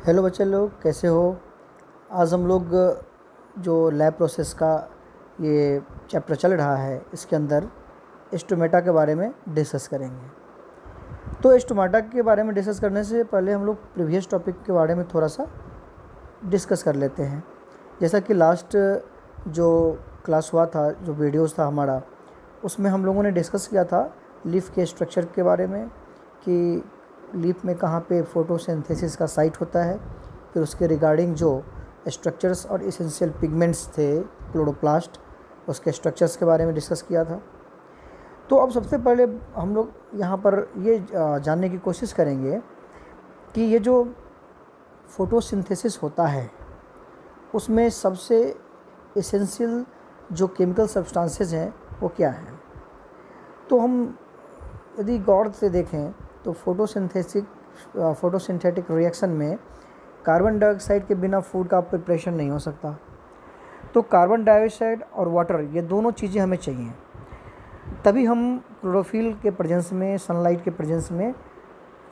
Hello बच्चे लोग, कैसे हो। आज हम लोग जो लैब प्रोसेस का ये चैप्टर चल रहा है, इसके अंदर स्टोमेटा के बारे में डिस्कस करेंगे। तो स्टोमेटा के बारे में डिस्कस करने से पहले हम लोग प्रीवियस टॉपिक के बारे में थोड़ा सा डिस्कस कर लेते हैं। जैसा कि लास्ट जो क्लास हुआ था, जो वीडियोस था हमारा, उसमें हम लोगों ने डिस्कस किया था लीफ के स्ट्रक्चर के बारे में कि लीफ में कहाँ पे फोटोसिंथेसिस का साइट होता है। फिर उसके रिगार्डिंग जो स्ट्रक्चर्स और एसेंशियल पिगमेंट्स थे क्लोरोप्लास्ट, उसके स्ट्रक्चर्स के बारे में डिस्कस किया था। तो अब सबसे पहले हम लोग यहाँ पर ये जानने की कोशिश करेंगे कि ये जो फोटोसिंथेसिस होता है उसमें सबसे एसेंशियल जो केमिकल सब्सटेंसेस हैं वो क्या हैं। तो हम यदि गौर से देखें तो फोटोसिंथेटिक रिएक्शन में कार्बन डाइऑक्साइड के बिना फूड का प्रिपरेशन नहीं हो सकता। तो कार्बन डाइऑक्साइड और वाटर, ये दोनों चीज़ें हमें चाहिए, तभी हम क्लोरोफिल के प्रेजेंस में, सनलाइट के प्रेजेंस में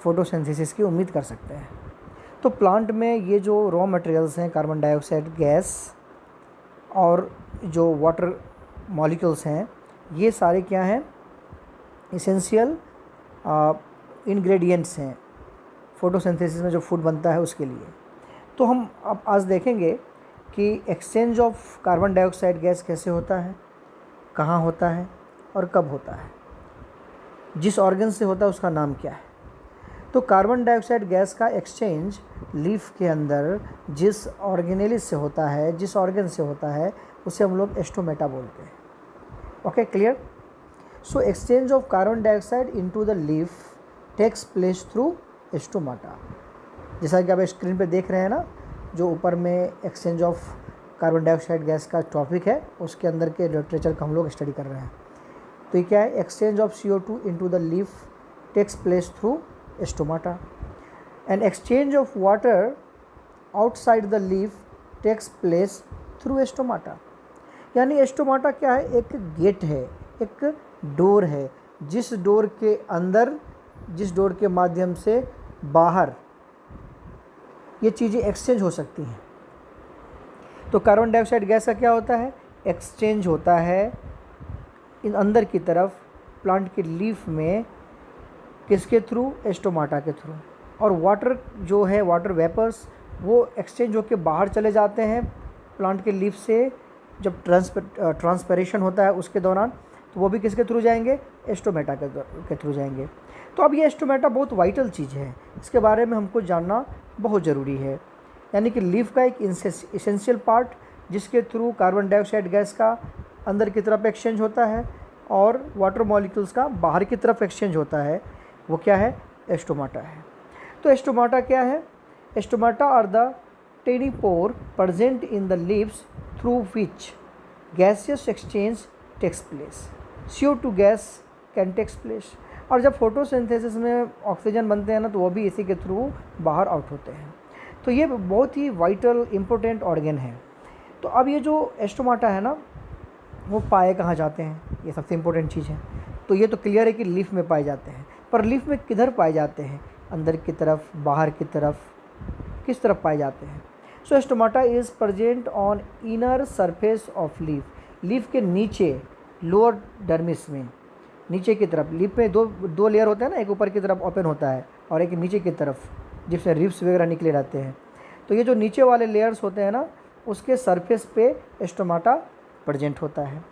फोटोसिंथेसिस की उम्मीद कर सकते हैं। तो प्लांट में ये जो रॉ मटेरियल्स हैं, कार्बन डाइऑक्साइड गैस और जो वाटर मॉलिक्यूल्स हैं, ये सारे क्या हैं, एसेंशियल इंग्रेडिएंट्स हैं फोटोसिंथेसिस में जो फूड बनता है उसके लिए। तो हम अब आज देखेंगे कि exchange of carbon dioxide gas कैसे होता है, कहाँ होता है और कब होता है, जिस ऑर्गन से होता है उसका नाम क्या है। तो कार्बन डाइऑक्साइड गैस का एक्सचेंज लीफ के अंदर जिस ऑर्गेनेलिस से होता है, जिस ऑर्गन से होता है, उसे हम लोग स्टोमेटा बोलते हैं। Okay, clear. So exchange of carbon dioxide into the leaf takes place through stomata. जैसा कि आप स्क्रीन पे देख रहे हैं ना, जो ऊपर में exchange of carbon dioxide gas का टॉपिक है, उसके अंदर के लिटरेचर का हम लोग स्टडी कर रहे हैं। तो ये क्या है, exchange of CO2 into the leaf takes place through stomata and exchange of water outside the leaf takes place through stomata. यानी स्टोमेटा क्या है, एक गेट है, एक डोर है, जिस डोर के अंदर, जिस डोर के माध्यम से बाहर ये चीज़ें एक्सचेंज हो सकती हैं। तो कार्बन डाइऑक्साइड गैस का क्या होता है, एक्सचेंज होता है इन अंदर की तरफ प्लांट के लीफ में, किसके थ्रू, स्टोमेटा के थ्रू। और वाटर जो है, वाटर वेपर्स, वो एक्सचेंज होकर बाहर चले जाते हैं प्लांट के लीफ से। जब ट्रांसपिरेशन होता है उसके दौरान, तो वो भी किसके थ्रू जाएंगे, स्टोमेटा के थ्रू जाएंगे। तो अब ये स्टोमेटा बहुत वाइटल चीज़ है, इसके बारे में हमको जानना बहुत ज़रूरी है। यानी कि लीफ का एक एसेंशियल पार्ट जिसके थ्रू कार्बन डाइऑक्साइड गैस का अंदर की तरफ एक्सचेंज होता है और वाटर मॉलिक्यूल्स का बाहर की तरफ एक्सचेंज होता है, वो क्या है, स्टोमेटा है। तो स्टोमेटा क्या है, stomata are the tiny pore present in the leaves through which gaseous exchange takes place. CO2 gas can takes place. और जब फोटोसिंथेसिस में ऑक्सीजन बनते हैं ना, तो वो भी इसी के थ्रू बाहर आउट होते हैं। तो ये बहुत ही वाइटल इम्पोर्टेंट ऑर्गन है। तो अब ये जो स्टोमेटा है ना, वो पाए कहाँ जाते हैं, ये सबसे इम्पोर्टेंट चीज़ है। तो ये तो क्लियर है कि लीफ में पाए जाते हैं, पर लीफ में किधर पाए जाते हैं, अंदर की तरफ, बाहर की तरफ, किस तरफ पाए जाते हैं। So stomata is present on inner surface of leaf. Leaf के नीचे, लोअर डर्मिस में, नीचे की तरफ। लीफ में दो लेयर होते हैं ना, एक ऊपर की तरफ ओपन होता है और एक नीचे की तरफ जिससे रिब्स वगैरह निकले रहते हैं। तो ये जो नीचे वाले लेयर्स होते हैं ना, उसके सरफेस पे स्टोमेटा प्रेजेंट होता है।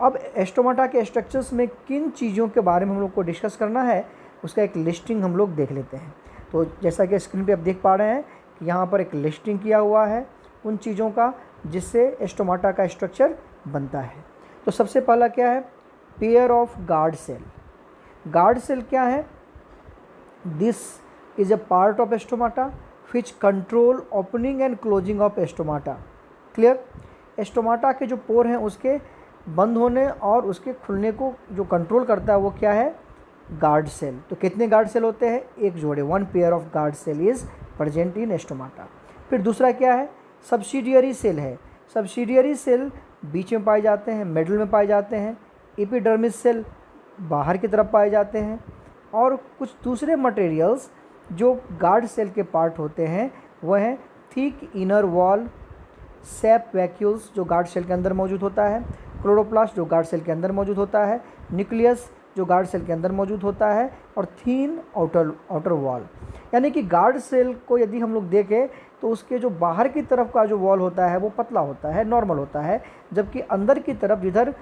अब स्टोमेटा के स्ट्रक्चर्स में किन चीज़ों के बारे में हम लोग को डिस्कस करना है, उसका एक लिस्टिंग हम लोग देख लेते हैं। तो जैसा कि स्क्रीन पे आप देख पा रहे हैं कि यहाँ पर एक लिस्टिंग किया हुआ है उन चीज़ों का जिससे स्टोमेटा का स्ट्रक्चर बनता है। तो सबसे पहला क्या है, pair of guard cell. Guard cell क्या है, this is a part of stomata which control opening and closing of stomata. Clear. Stomata के जो पोर हैं उसके बंद होने और उसके खुलने को जो कंट्रोल करता है वो क्या है, गार्ड सेल। तो कितने गार्ड सेल होते हैं, एक जोड़े, one pair of guard cell is present in stomata. फिर दूसरा क्या है, सब्सिडियरी सेल है। सब्सिडियरी सेल बीच में पाए जाते हैं, मिडल में पाए जाते हैं। एपिडर्मिस सेल बाहर की तरफ पाए जाते हैं। और कुछ दूसरे मटेरियल्स जो गार्ड सेल के पार्ट होते हैं वो हैं थिक इनर वॉल, सेप वैक्यूल्स जो गार्ड सेल के अंदर मौजूद होता है, क्लोरोप्लास्ट जो गार्ड सेल के अंदर मौजूद होता है, न्यूक्लियस जो गार्ड सेल के अंदर मौजूद होता है, और थीन आउटर वॉल। यानी कि गार्ड सेल को यदि हम लोग देखें तो उसके जो बाहर की तरफ का जो वॉल होता है वो पतला होता है, नॉर्मल होता है, जबकि अंदर की तरफ जिधर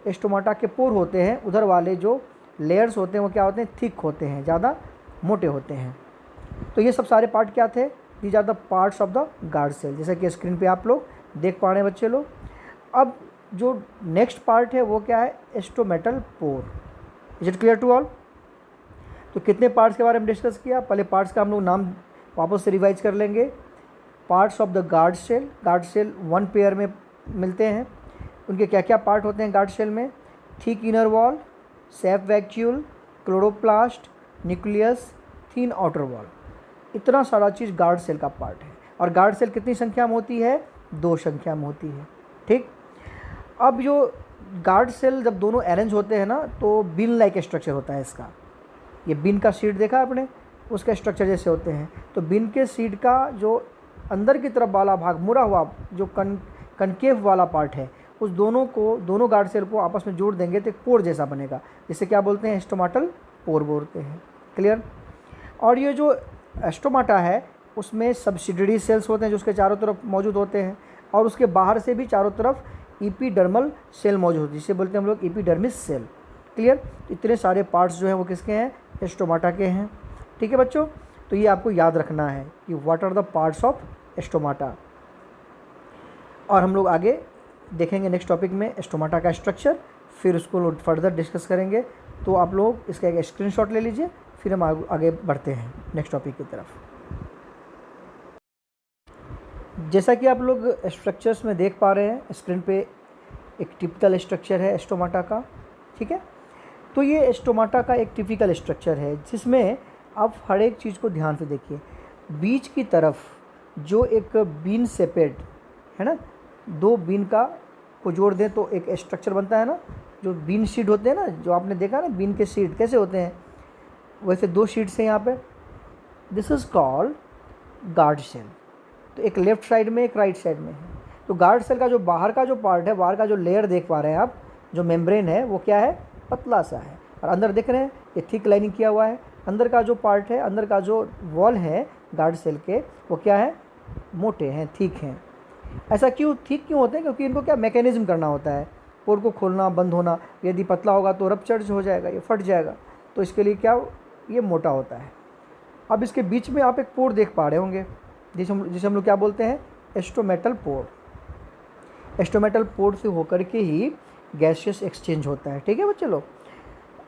स्टोमाटा के पोर होते हैं उधर वाले जो लेयर्स होते हैं वो क्या होते हैं, थिक होते हैं, ज़्यादा मोटे होते हैं। तो ये सब सारे पार्ट क्या थे, these are the parts of the guard cell, जैसा कि स्क्रीन पे आप लोग देख पा रहे हैं बच्चे लोग। अब जो नेक्स्ट पार्ट है वो क्या है, stomatal pore. Is it clear to all? तो कितने पार्ट्स के बारे में डिस्कस किया, पहले पार्ट्स का हम लोग नाम वापस से रिवाइज कर लेंगे। Parts of the guard cell one pair में मिलते हैं। उनके क्या क्या पार्ट होते हैं गार्ड सेल में, thick inner wall, sap vacuole, chloroplast, nucleus, thin outer wall. इतना सारा चीज़ गार्ड सेल का पार्ट है। और गार्ड सेल कितनी संख्या में होती है, 2 संख्या में होती है। ठीक, अब जो गार्ड सेल जब दोनों अरेंज होते हैं ना तो बीन लाइक स्ट्रक्चर होता है इसका। ये बीन का सीड देखा आपने, उसका स्ट्रक्चर जैसे होते हैं। तो बीन के सीड का जो अंदर की तरफ वाला भाग मुड़ा हुआ जो कनकेव वाला पार्ट है, उस दोनों गार्ड सेल को आपस में जोड़ देंगे तो एक पोर जैसा बनेगा, जिसे क्या बोलते हैं, स्टोमाटल पोर बोलते हैं। क्लियर? और ये जो स्टोमाटा है उसमें सब्सिडियरी सेल्स होते हैं जो उसके चारों तरफ मौजूद होते हैं, और उसके बाहर से भी चारों तरफ एपिडर्मल सेल मौजूद होती है, जिसे बोलते हैं हम लोग एपिडर्मिस सेल। क्लियर? इतने सारे पार्ट्स जो हैं वो किसके हैं, स्टोमाटा के हैं। ठीक है बच्चों, तो ये आपको याद रखना है कि what are the parts of stomata. और हम लोग आगे देखेंगे नेक्स्ट टॉपिक में स्टोमाटा का स्ट्रक्चर, फिर उसको फर्दर डिस्कस करेंगे। तो आप लोग इसका एक स्क्रीनशॉट ले लीजिए, फिर हम आगे बढ़ते हैं नेक्स्ट टॉपिक की तरफ। जैसा कि आप लोग स्ट्रक्चर्स में देख पा रहे हैं स्क्रीन पे, एक टिपिकल स्ट्रक्चर है स्टोमाटा का। ठीक है, तो ये स्टोमाटा का एक टिपिकल स्ट्रक्चर है जिसमें आप हर एक चीज़ को ध्यान से देखिए। बीच की तरफ जो एक बीन सेपेट है ना, 2 बीन को जोड़ दें तो एक स्ट्रक्चर बनता है ना, जो बीन शीट होते हैं ना, जो आपने देखा ना बीन के शीट कैसे होते हैं, वैसे 2 शीट्स हैं यहाँ पे। This is called guard cell. तो एक लेफ्ट साइड में, एक राइट साइड में है। तो गार्ड सेल का जो बाहर का जो पार्ट है, बाहर का जो लेयर देख पा रहे हैं आप, जो मेम्ब्रेन है वो क्या है, पतला सा है, और अंदर देख रहे हैं ये थिक लाइनिंग किया हुआ है। अंदर का जो पार्ट है, अंदर का जो वॉल है गार्ड सेल के, वो क्या है, मोटे हैं, थिक हैं। ऐसा क्यों थिक क्यों होते हैं, क्योंकि इनको क्या मैकेनिज्म करना होता है, पोर को खोलना बंद होना। यदि पतला होगा तो रप्चर हो जाएगा, ये फट जाएगा, तो इसके लिए क्या ये मोटा होता है। अब इसके बीच में आप एक पोर देख पा रहे होंगे जिसे हम लोग क्या बोलते हैं, एस्टोमेटल पोर। एस्टोमेटल पोर से होकर के ही गैसियस एक्सचेंज होता है। ठीक है बच्चे लोग,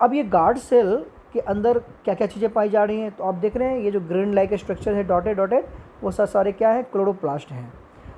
अब ये गार्ड सेल के अंदर क्या क्या चीज़ें पाई जा रही हैं, तो आप देख रहे हैं ये जो ग्रेन लाइक स्ट्रक्चर है डॉटेड वो सारे क्या है, क्लोरोप्लास्ट हैं।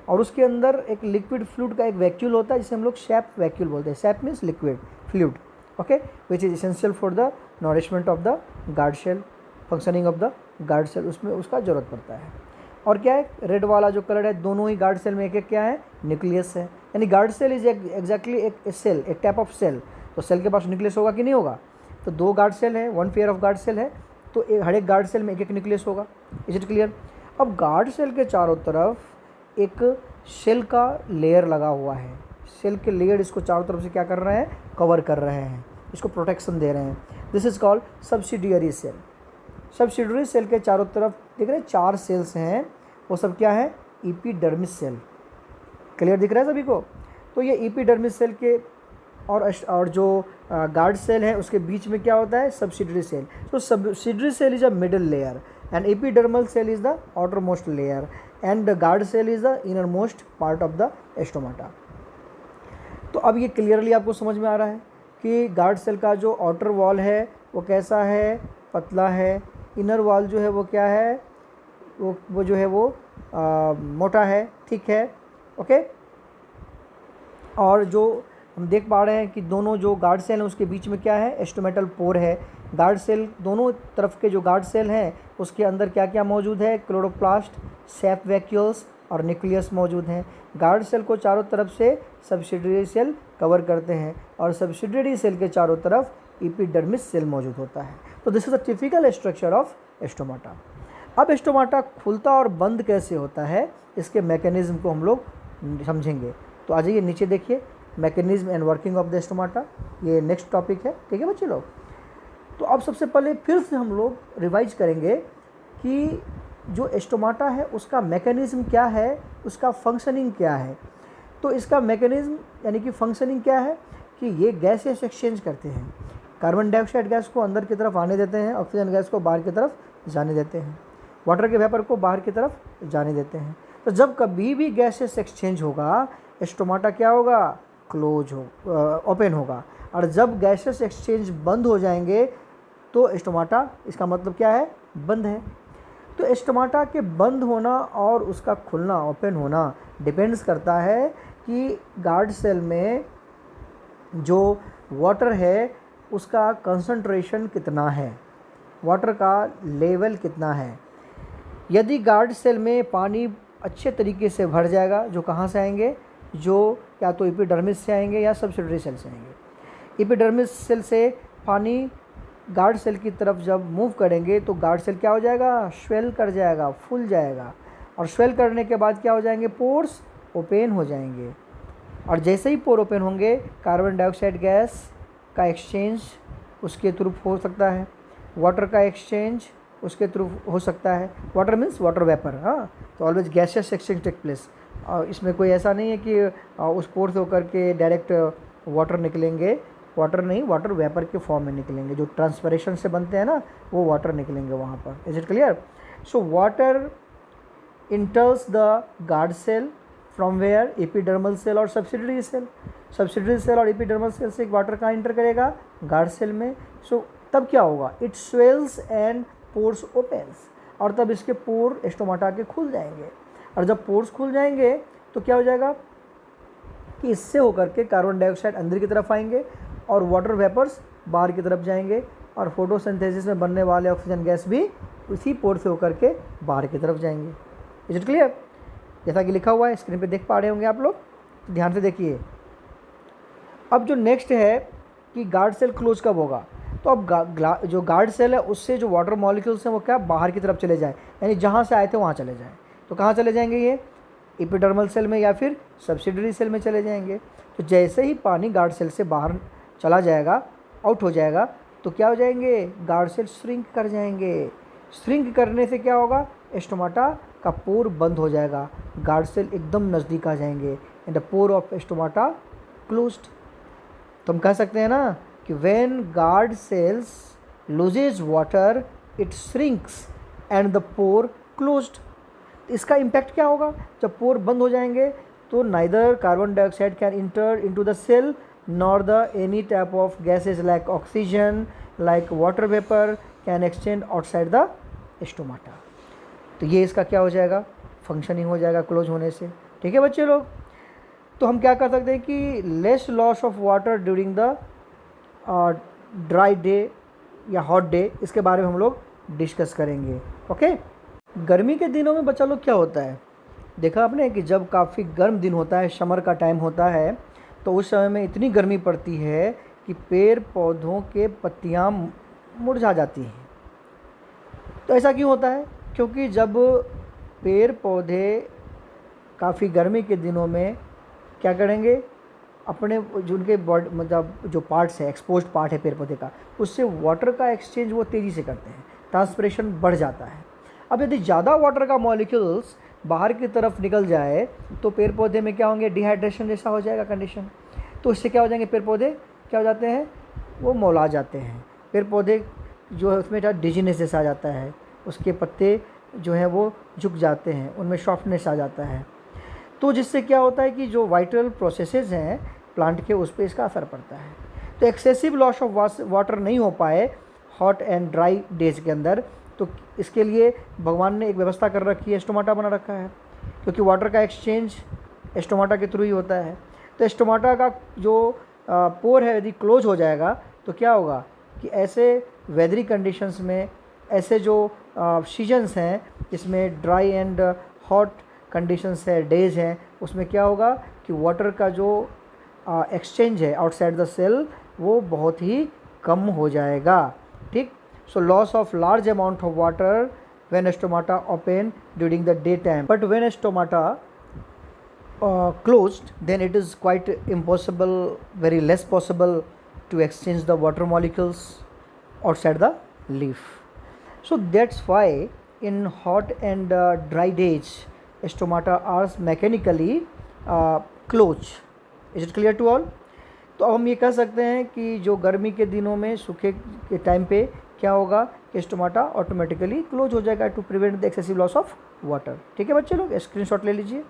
और उसके अंदर एक लिक्विड फ्लूइड का एक वैक्यूल होता है जिसे हम लोग सैप वैक्यूल बोलते हैं। Sap means liquid fluid, okay, which is essential for the nourishment of the guard cell, functioning of the guard cell, उसमें उसका ज़रूरत पड़ता है। और क्या है, रेड वाला जो कलर है, दोनों ही गार्ड सेल में एक एक क्या है, न्यूक्लियस है। यानी गार्ड सेल इज एग्जैक्टली एक सेल, एक टाइप ऑफ सेल। तो सेल के पास न्यूक्लियस होगा कि नहीं होगा, तो 2 गार्ड सेल है, 1 पेयर ऑफ गार्ड सेल है, तो हर एक गार्ड सेल में एक एक न्यूक्लियस होगा। Is it clear? अब गार्ड सेल के चारों तरफ एक सेल का लेयर लगा हुआ है। सेल के लेयर इसको चारों तरफ से क्या कर रहे हैं, कवर कर रहे हैं, इसको प्रोटेक्शन दे रहे हैं। This is called subsidiary cell. Subsidiary cell के चारों तरफ देख रहे हैं 4 सेल्स हैं, वो सब क्या है, एपिडर्मिस सेल। क्लियर दिख रहा है सभी को? तो ये एपिडर्मिस सेल के और जो गार्ड सेल है उसके बीच में क्या होता है, सब्सिडियरी सेल। तो subsidiary cell is a middle layer and epidermal cell is the outermost layer and the guard cell is the innermost part of the stomata. तो अब ये क्लियरली आपको समझ में आ रहा है कि गार्ड सेल का जो आउटर वॉल है वो कैसा है, पतला है। इनर वॉल जो है वो क्या है, वो जो है वो मोटा है, थिक है, ओके। और जो हम देख पा रहे हैं कि दोनों जो गार्ड सेल हैं उसके बीच में क्या है, एस्टोमेटल पोर है। गार्ड सेल दोनों तरफ के जो गार्ड सेल हैं उसके अंदर क्या क्या मौजूद है, क्लोरोप्लास्ट, सैप वैक्यूल्स और न्यूक्लियस मौजूद हैं। गार्ड सेल को चारों तरफ से सब्सिडियरी सेल कवर करते हैं और सब्सिडियरी सेल के चारों तरफ एपिडर्मिस सेल मौजूद होता है। तो this is a typical structure of stomata. अब स्टोमाटा खुलता और बंद कैसे होता है, इसके मैकेनिज्म को हम लोग समझेंगे। तो आ जाइए नीचे देखिए, mechanism and working of the stomata, ये नेक्स्ट टॉपिक है। ठीक है बच्चे लोग। तो अब सबसे पहले फिर से हम लोग रिवाइज करेंगे कि जो स्टोमाटा है उसका मैकेनिज्म क्या है, उसका फंक्शनिंग क्या है। तो इसका मैकेनिज्म यानी कि फंक्शनिंग क्या है कि ये गैसेस एक्सचेंज करते हैं। कार्बन डाइऑक्साइड गैस को अंदर की तरफ आने देते हैं, ऑक्सीजन गैस को बाहर की तरफ जाने देते हैं, वाटर के वेपर को बाहर की तरफ जाने देते हैं। तो जब कभी भी गैसेस एक्सचेंज होगा, स्टोमाटा क्या होगा, क्लोज हो, ओपन होगा। और जब गैसेस एक्सचेंज बंद हो जाएंगे तो स्टोमाटा, इसका मतलब क्या है, बंद है। तो स्टोमाटा के बंद होना और उसका खुलना, ओपन होना, डिपेंड्स करता है कि गार्ड सेल में जो वाटर है उसका कंसंट्रेशन कितना है, वाटर का लेवल कितना है। यदि गार्ड सेल में पानी अच्छे तरीके से भर जाएगा, जो कहाँ से आएंगे, जो या तो एपिडर्मिस से आएंगे या सब्सिडरी सेल से आएंगे। एपिडर्मिस सेल से पानी गार्ड सेल की तरफ जब मूव करेंगे तो गार्ड सेल क्या हो जाएगा, स्वेल कर जाएगा, फूल जाएगा। और स्वेल करने के बाद क्या हो जाएंगे, पोर्स ओपन हो जाएंगे। और जैसे ही पोर ओपन होंगे, कार्बन डाइऑक्साइड गैस का एक्सचेंज उसके थ्रू हो सकता है, वाटर का एक्सचेंज उसके थ्रू हो सकता है। वाटर मीन्स वाटर वेपर, हाँ। तो always gases exchange take place. और इसमें कोई ऐसा नहीं है कि उस पोर से होकर के डायरेक्ट वाटर निकलेंगे, वाटर नहीं, वाटर वेपर के फॉर्म में निकलेंगे। जो ट्रांसपरेशन से बनते हैं ना, वो वाटर निकलेंगे वहाँ पर। Is it clear? So water enters the guard cell from where, epidermal cell और सब्सिडरी सेल। सब्सिडरी सेल और एपिडर्मल सेल से वाटर कहाँ इंटर करेगा, गार्ड सेल में। सो तब क्या होगा, it swells and pores opens, और तब इसके पोर स्टोमाटा के खुल जाएंगे। और जब पोर्स खुल जाएंगे तो क्या हो जाएगा कि इससे होकर के कार्बन डाइऑक्साइड अंदर की तरफ आएंगे और वाटर वेपर्स बाहर की तरफ जाएंगे, और फोटोसिंथेसिस में बनने वाले ऑक्सीजन गैस भी उसी पोर से होकर के बाहर की तरफ जाएंगे। Is it clear? जैसा कि लिखा हुआ है स्क्रीन पे देख पा रहे होंगे आप लोग, तो ध्यान से देखिए। अब जो नेक्स्ट है कि गार्ड सेल क्लोज कब होगा, तो अब जो गार्ड सेल है उससे जो वाटर मॉलिक्यूल्स हैं वो क्या, बाहर की तरफ चले जाए, यानी जहाँ से आए थे वहाँ चले जाएँ। तो कहाँ चले जाएंगे, ये एपिडर्मल सेल में या फिर सब्सिडरी सेल में चले जाएंगे। तो जैसे ही पानी गार्ड सेल से बाहर चला जाएगा, आउट हो जाएगा, तो क्या हो जाएंगे, गार्ड सेल श्रिंक कर जाएंगे। श्रिंक करने से क्या होगा, स्टोमाटा का पोर बंद हो जाएगा, गार्ड सेल एकदम नज़दीक आ जाएंगे, and the pore of stomata closed. तो हम कह सकते हैं ना कि when guard cells loses water it shrinks and the pore closed. इसका इम्पैक्ट क्या होगा, जब पोर बंद हो जाएंगे तो neither carbon dioxide can enter into the cell nor the any type of gases like oxygen, like water vapor can extend outside the stomata। तो ये इसका क्या हो जाएगा, फंक्शनिंग हो जाएगा क्लोज होने से। ठीक है बच्चे लोग? तो हम क्या कर सकते हैं कि less loss of water during the dry day या हॉट डे, इसके बारे में हम लोग डिस्कस करेंगे। ओके। गर्मी के दिनों में बच्चा लोग क्या होता है, देखा आपने कि जब काफ़ी गर्म दिन होता है, समर का टाइम होता है, तो उस समय में इतनी गर्मी पड़ती है कि पेड़ पौधों के पत्तियां मुरझा जाती हैं। तो ऐसा क्यों होता है, क्योंकि जब पेड़ पौधे काफ़ी गर्मी के दिनों में क्या करेंगे, अपने जो उनके बॉडी मतलब जो पार्ट्स है, एक्सपोज्ड पार्ट है पेड़ पौधे का, उससे वाटर का एक्सचेंज वो तेज़ी से करते हैं, ट्रांसपिरेशन बढ़ जाता है। अब यदि ज़्यादा वाटर का मॉलिक्यूल्स बाहर की तरफ निकल जाए तो पेड़ पौधे में क्या होंगे, डिहाइड्रेशन जैसा हो जाएगा कंडीशन। तो इससे क्या हो जाएंगे, पेड़ पौधे क्या हो जाते हैं, वो मौला जाते हैं। पेड़ पौधे जो है उसमें डिजीनेस जैसा आ जाता है, उसके पत्ते जो हैं वो झुक जाते हैं, उनमें सॉफ्टनेस आ जाता है। तो जिससे क्या होता है कि जो वाइटल प्रोसेसेस हैं प्लांट के, उस पर इसका असर पड़ता है। तो एक्सेसिव लॉस ऑफ वाटर नहीं हो पाए हॉट एंड ड्राई डेज के अंदर, तो इसके लिए भगवान ने एक व्यवस्था कर रखी है, स्टोमाटा बना रखा है, क्योंकि वाटर का एक्सचेंज स्टोमाटा के थ्रू ही होता है। तो स्टोमाटा का जो पोर है यदि क्लोज हो जाएगा तो क्या होगा कि ऐसे वेदरी कंडीशंस में, ऐसे जो सीजन्स हैं जिसमें ड्राई एंड हॉट कंडीशंस है, डेज हैं, उसमें क्या होगा कि वाटर का जो एक्सचेंज है आउटसाइड द सेल वो बहुत ही कम हो जाएगा। ठीक। So loss of large amount of water when stomata open during the daytime, but when stomata closed, then it is quite impossible, very less possible to exchange the water molecules outside the leaf. So that's why in hot and dry days stomata are mechanically closed. Is it clear to all? तो अब हम ये कह सकते हैं कि जो गर्मी के दिनों में सूखे के टाइम पे क्या होगा कि स्टोमाटा ऑटोमेटिकली क्लोज हो जाएगा to prevent the excessive loss of water. ठीक है बच्चे लोग, स्क्रीनशॉट ले लीजिए।